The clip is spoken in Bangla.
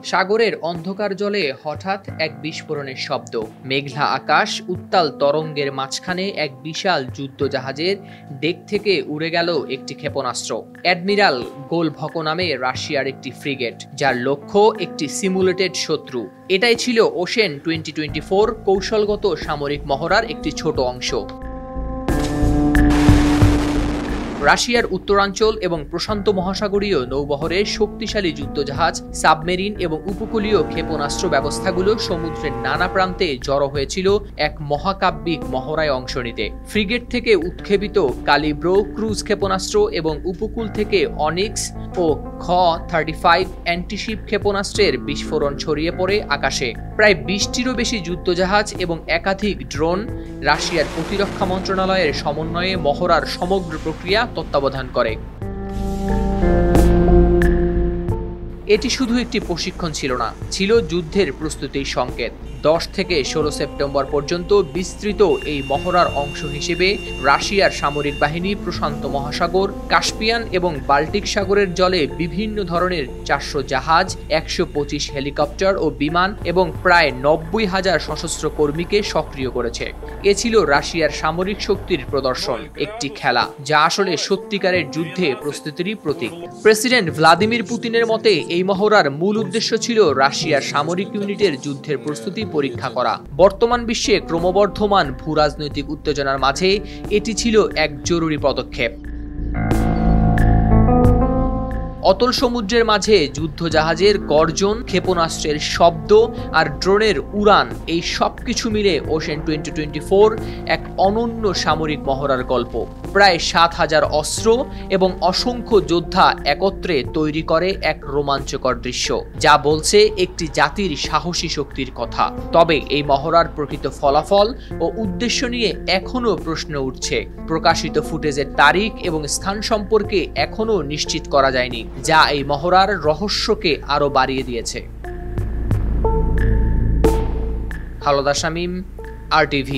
সাগরের অন্ধকার জলে হঠাৎ এক বিস্ফোরণের শব্দ। মেঘলা আকাশ, উত্তাল তরঙ্গের মাঝখানে এক বিশাল যুদ্ধজাহাজের ডেক থেকে উড়ে গেল একটি ক্ষেপণাস্ত্র। অ্যাডমিরাল গোলভক নামে রাশিয়ার একটি ফ্রিগেট, যার লক্ষ্য একটি সিমুলেটেড শত্রু। এটাই ছিল ওশেন 2024 কৌশলগত সামরিক মহড়ার একটি ছোট অংশ। রাশিয়ার উত্তরাঞ্চল এবং প্রশান্ত মহাসাগরীয় নৌবহরের শক্তিশালী যুদ্ধজাহাজ, সাবমেরিন এবং উপকূলীয় ক্ষেপণাস্ত্র ব্যবস্থাগুলো সমুদ্রের নানা প্রান্তে জড়ো হয়েছিল এক মহাকাব্যিক মহড়ায় অংশ নিতে। ফ্রিগেট থেকে উৎক্ষেপিত কালিব্রো ক্রুজ ক্ষেপণাস্ত্র এবং উপকূল থেকে অনিক্স ও খ-35 অ্যান্টিশিপ ক্ষেপণাস্ত্রের বিস্ফোরণ ছড়িয়ে পড়ে আকাশে। প্রায় 20টিরও বেশি যুদ্ধজাহাজ এবং একাধিক ড্রোন রাশিয়ার প্রতিরক্ষা মন্ত্রণালয়ের সমন্বয়ে মহড়ার সমগ্র প্রক্রিয়া তত্ত্বাবধান করে। এটি শুধু একটি প্রশিক্ষণ ছিল না, ছিল যুদ্ধের প্রস্তুতির সংকেত। 10 থেকে 16 সেপ্টেম্বর পর্যন্ত বিস্তৃত এই মহড়ার অংশ হিসেবে রাশিয়ার সামরিক বাহিনী প্রশান্ত মহাসাগর, কাস্পিয়ান এবং বাল্টিক সাগরের জলে বিভিন্ন ধরনের 400 জাহাজ, 125 হেলিকপ্টার ও বিমান এবং প্রায় 90,000 সশস্ত্র কর্মীকে সক্রিয় করেছে। এ ছিল রাশিয়ার সামরিক শক্তির প্রদর্শন, একটি খেলা যা আসলে সত্যিকারের যুদ্ধে প্রস্তুতিরই প্রতীক। প্রেসিডেন্ট ভ্লাদিমির পুতিনের মতে এই মহড়ার মূল উদ্দেশ্য ছিল রাশিয়ার সামরিক ইউনিটের যুদ্ধের প্রস্তুতি পরীক্ষা করা। বর্তমান বিশ্বে ক্রমবর্ধমান ভূরাজনৈতিক উত্তেজনার মাঝে এটি ছিল এক জরুরি পদক্ষেপ। অতল সমুদ্রের মাঝে যুদ্ধজাহাজের গর্জন, ক্ষেপণাস্ত্রের শব্দ আর ড্রোনের উড়ান, এই সবকিছু মিলে ওশেন 2024 এক অনন্য সামরিক মহড়ার গল্প। প্রায় 7,000 অস্ত্র এবং অসংখ্য যোদ্ধা একত্রে তৈরি করে এক রোমাঞ্চকর দৃশ্য, যা বলছে একটি জাতির সাহসী শক্তির কথা। তবে এই মহড়ার প্রকৃত ফলাফল ও উদ্দেশ্য নিয়ে এখনও প্রশ্ন উঠছে। প্রকাশিত ফুটেজের তারিখ এবং স্থান সম্পর্কে এখনও নিশ্চিত করা যায়নি, যা এই মহড়ার রহস্যকে আরো বাড়িয়ে দিয়েছে। হালদা শামীম, RTV।